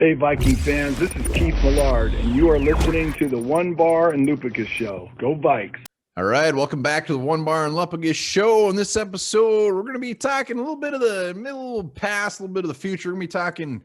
Hey, Viking fans, this is Keith Millard, and you are listening to the One Bar and Lupicus Show. Go Vikes! All right, welcome back to the One Bar and Lupicus Show. In this episode, we're going to be talking a little bit of the middle past, a little bit of the future. We're going to be talking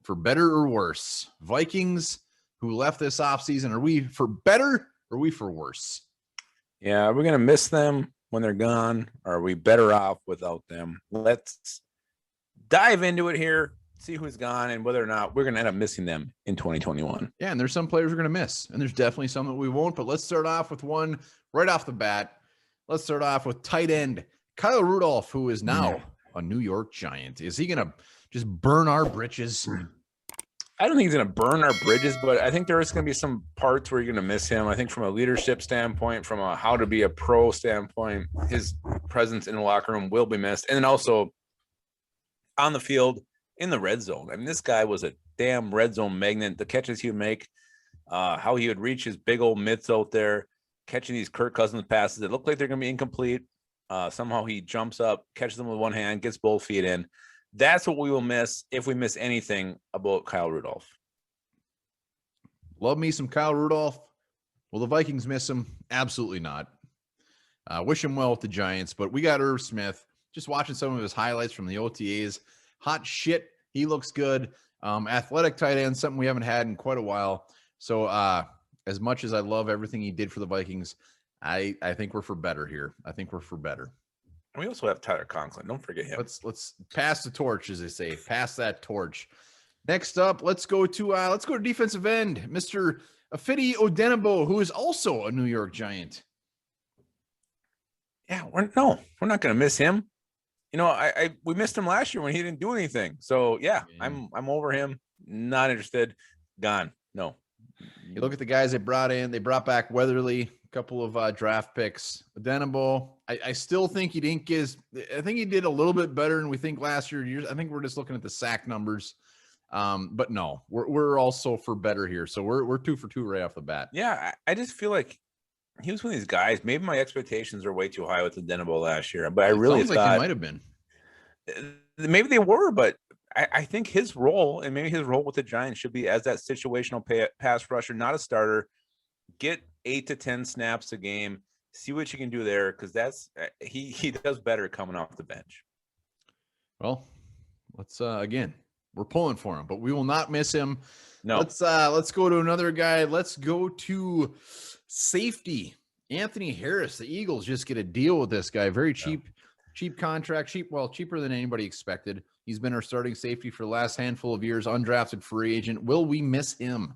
for better or worse. Vikings who left this offseason, are we for better or are we for worse? Yeah, we're going to miss them when they're gone. Or are we better off without them? Let's dive into it here. See who's gone and whether or not we're going to end up missing them in 2021. Yeah, and there's some players we're going to miss, and there's definitely some that we won't, but let's start off with one right off the bat. Let's start off with tight end Kyle Rudolph, who is now a New York Giant. Is he going to just burn our bridges? I don't think he's going to burn our bridges, but I think there is going to be some parts where you're going to miss him. I think from a leadership standpoint, from a how to be a pro standpoint, his presence in the locker room will be missed. And then also on the field, in the red zone. I mean, this guy was a damn red zone magnet. The catches he would make, how he would reach his big old mitts out there, catching these Kirk Cousins passes that look like they're going to be incomplete. Somehow he jumps up, catches them with one hand, gets both feet in. That's what we will miss if we miss anything about Kyle Rudolph. Love me some Kyle Rudolph. Will the Vikings miss him? Absolutely not. Wish him well with the Giants, but we got Irv Smith. Just watching some of his highlights from the OTAs. Hot shit. He looks good. Athletic tight end, something we haven't had in quite a while. So as much as I love everything he did for the Vikings, I think we're for better here. I think we're for better. And we also have Tyler Conklin. Don't forget him. Let's pass the torch, as they say. Pass that torch. Next up, let's go to defensive end, Mr. Ifeadi Odenigbo, who is also a New York Giant. Yeah, we're not going to miss him. You know, we missed him last year when he didn't do anything. So yeah, I'm over him. Not interested. Gone. No. You look at the guys they brought in. They brought back Weatherly, a couple of draft picks. Odenigbo, I still think he didn't get his. I think he did a little bit better than we think last year. I think we're just looking at the sack numbers. But no, we're also for better here. So we're 2 for 2 right off the bat. Yeah, I just feel like he was one of these guys. Maybe my expectations are way too high with Odenigbo last year, but I really thought like he might have been. Maybe they were, but I think his role and maybe his role with the Giants should be as that situational pass rusher, not a starter. Get 8 to 10 snaps a game. See what you can do there, because that's he does better coming off the bench. Well, let's again, we're pulling for him, but we will not miss him. No, let's go to another guy. Let's go to safety Anthony Harris. The Eagles just get a deal with this guy. Very cheap contract. Cheaper than anybody expected. He's been our starting safety for the last handful of years. Undrafted free agent. Will we miss him?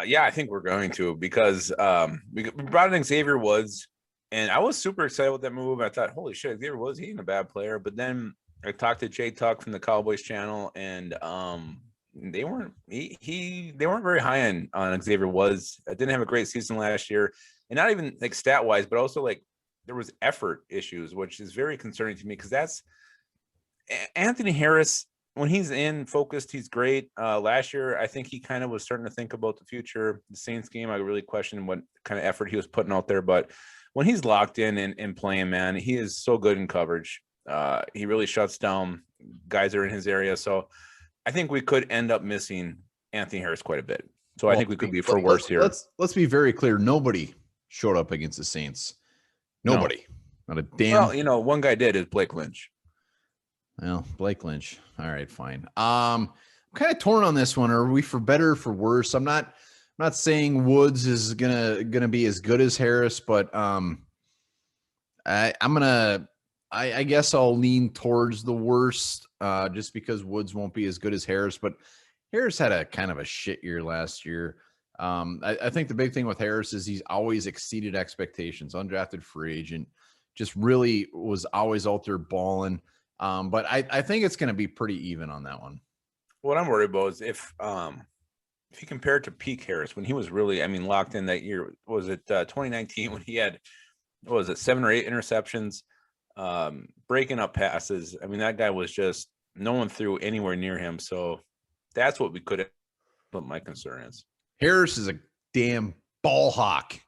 Yeah, I think we're going to, because we brought in Xavier Woods, and I was super excited with that move. I thought, holy shit, Xavier Woods, he ain't a bad player. But then I talked to Jay Tuck from the Cowboys channel, and they weren't very high on Xavier Woods. I didn't have a great season last year, and not even like stat wise, but also like there was effort issues, which is very concerning to me, because that's Anthony Harris. When he's in focused, he's great. Last year, I think he kind of was starting to think about the future. The Saints game, I really questioned what kind of effort he was putting out there. But when he's locked in and playing, man, he is so good in coverage. He really shuts down guys that are in his area. So I think we could end up missing Anthony Harris quite a bit. So I think we could be for worse here. Let's be very clear. Nobody showed up against the Saints. Nobody. No. Not a damn. Well, you know, one guy did is Blake Lynch. Well, Blake Lynch. All right, fine. I'm kind of torn on this one. Are we for better or for worse? I'm not saying Woods is gonna be as good as Harris, but I guess I'll lean towards the worst, just because Woods won't be as good as Harris. But Harris had a kind of a shit year last year. I think the big thing with Harris is he's always exceeded expectations. Undrafted free agent, just really was always out there balling. But I think it's going to be pretty even on that one. What I'm worried about is if you compare it to peak Harris, when he was really, locked in that year, was it 2019 when he had, 7 or 8 interceptions, breaking up passes? That guy was just, no one threw anywhere near him. So that's what we could have, what my concern is. Harris is a damn ball hawk.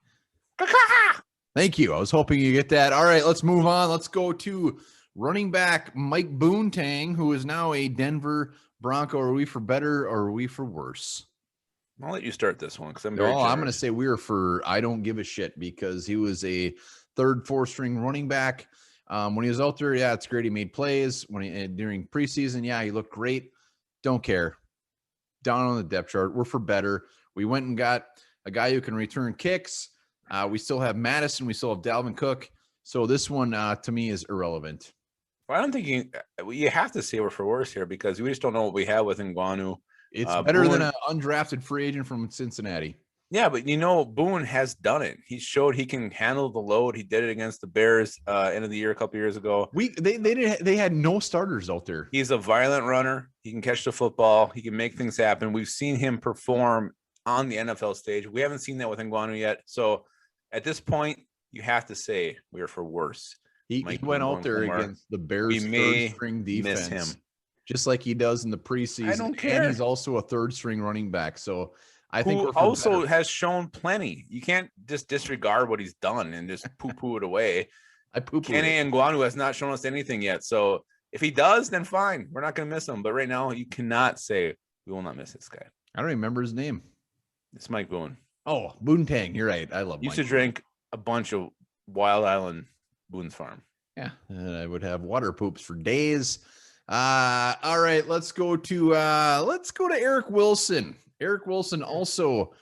Thank you. I was hoping you get that. All right, let's move on. Let's go to running back Mike Boontang, who is now a Denver Bronco, are we for better or are we for worse? I'll let you start this one because I'm I'm going to charged. say we are for I don't give a shit because he was a third, fourth string running back. When he was out there, yeah, it's great. He made plays during preseason. Yeah, he looked great. Don't care. Down on the depth chart, we're for better. We went and got a guy who can return kicks. We still have Madison. We still have Dalvin Cook. So this one to me is irrelevant. Well, I don't think you have to say we're for worse here because we just don't know what we have with Ngannou. It's better than Boone, an undrafted free agent from Cincinnati. yeah, but Boone has done it. He showed he can handle the load. He did it against the Bears end of the year a couple years ago. They had no starters out there. He's a violent runner. He can catch the football. He can make things happen. We've seen him perform on the NFL stage. We haven't seen that with Ngannou yet. So at this point, you have to say we are for worse. He went out there against the Bears' third string defense, miss him. Just like he does in the preseason. I don't care. And he's also a third string running back. So I think who also has shown plenty. You can't just disregard what he's done and just poo-poo it away. Kenny Ngannou has not shown us anything yet. So if he does, then fine. We're not going to miss him. But right now, you cannot say we will not miss this guy. I don't remember his name. It's Mike Boone. Oh, Boontang. You're right. I love Used to drink a bunch of Wild Island Boone's Farm. Yeah, and I would have water poops for days. All right, let's go to Eric Wilson. Eric Wilson, also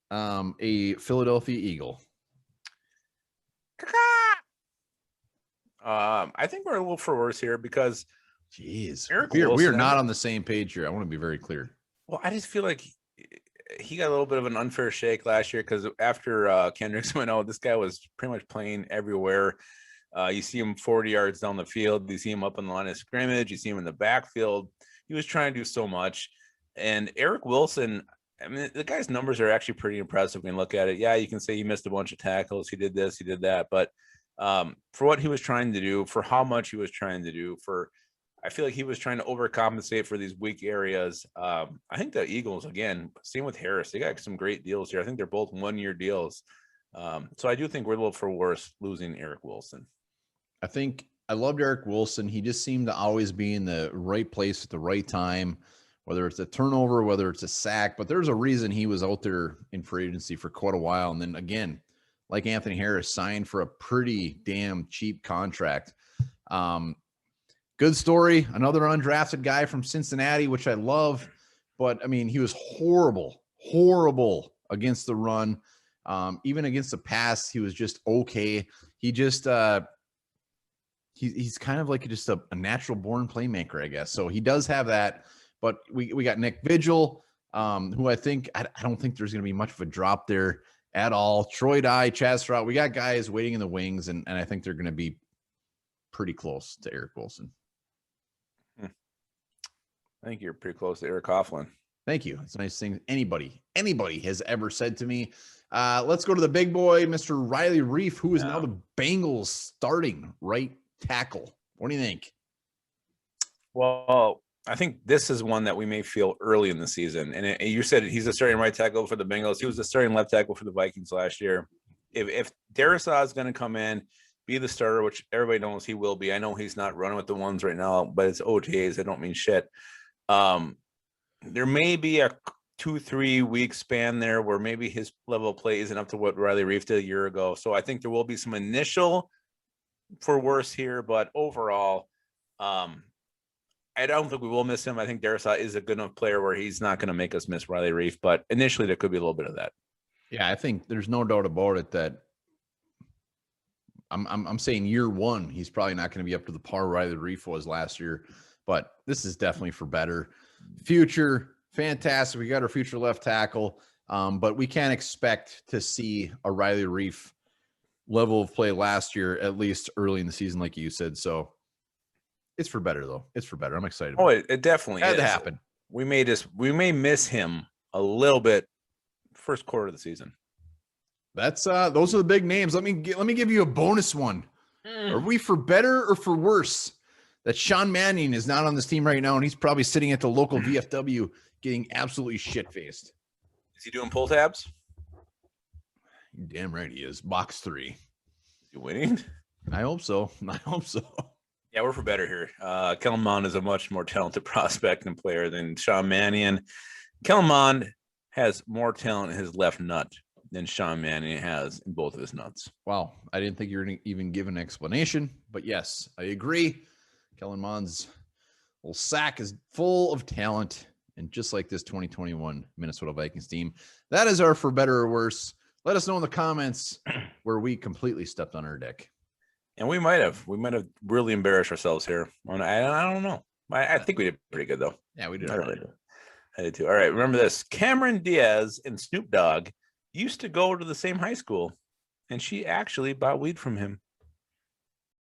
a Philadelphia Eagle. I think we're a little for worse here because, we are not on the same page here. I want to be very clear. Well, I just feel like he got a little bit of an unfair shake last year because after Kendricks went out, this guy was pretty much playing everywhere. You see him 40 yards down the field. You see him up on the line of scrimmage. You see him in the backfield. He was trying to do so much. And Eric Wilson, I mean, the guy's numbers are actually pretty impressive when you look at it. Yeah, you can say he missed a bunch of tackles. He did this, he did that. But for what he was trying to do, for how much he was trying to do, I feel like he was trying to overcompensate for these weak areas. I think the Eagles, again, same with Harris. They got some great deals here. I think they're both one-year deals. So I do think we're a little for worse losing Eric Wilson. I think I loved Eric Wilson. He just seemed to always be in the right place at the right time, whether it's a turnover, whether it's a sack. But there's a reason he was out there in free agency for quite a while. And then again, like Anthony Harris, signed for a pretty damn cheap contract. Good story. Another undrafted guy from Cincinnati, which I love. But, I mean, he was horrible against the run. Even against the pass, he was just okay. He just he's kind of like just a natural born playmaker, I guess. So he does have that. But we got Nick Vigil, who I don't think there's going to be much of a drop there at all. Troy Dye, Chaz Stroud. We got guys waiting in the wings, and I think they're going to be pretty close to Eric Wilson. I think you're pretty close to Eric Coughlin. Thank you. It's a nice thing anybody has ever said to me. Let's go to the big boy, Mr. Riley Reif, who is now the Bengals starting right tackle. What do you think? Well, I think this is one that we may feel early in the season. And you said he's a starting right tackle for the Bengals. He was the starting left tackle for the Vikings last year. If Darrisaw is going to come in, be the starter, which everybody knows he will be. I know he's not running with the ones right now, but it's OTAs. I don't mean shit. There may be a 2-3 week span there where maybe his level of play isn't up to what Riley Reif did a year ago. So I think there will be some initial for worse here, but overall, I don't think we will miss him. I think Darrisaw is a good enough player where he's not going to make us miss Riley Reif, but initially there could be a little bit of that. Yeah, I think there's no doubt about it that I'm saying year one, he's probably not going to be up to the par Riley Reif was last year, but this is definitely for better. Future, fantastic. We got our future left tackle, but we can't expect to see a Riley Reif level of play last year, at least early in the season, like you said. So it's for better, though. It's for better. I'm excited. Oh, it definitely had to happen. We may miss him a little bit first quarter of the season. That's those are the big names. Let me give you a bonus one. Are we for better or for worse that Sean Mannion is not on this team right now, and he's probably sitting at the local VFW getting absolutely shit-faced? Is he doing pull tabs? Damn right he is. Box 3. Is he winning? I hope so. Yeah, we're for better here. Kellen Mond is a much more talented prospect and player than Sean Mannion. Kellen Mond has more talent in his left nut than Sean Mannion has in both of his nuts. Wow. I didn't think you were going to even give an explanation, but yes, I agree. Kellen Mond's little sack is full of talent. And just like this 2021 Minnesota Vikings team, that is our for better or worse. Let us know in the comments where we completely stepped on our dick. And we might have really embarrassed ourselves here. I don't know. I think we did pretty good though. Yeah, we did. I did too. All right. Remember this. Cameron Diaz and Snoop Dogg used to go to the same high school, and she actually bought weed from him.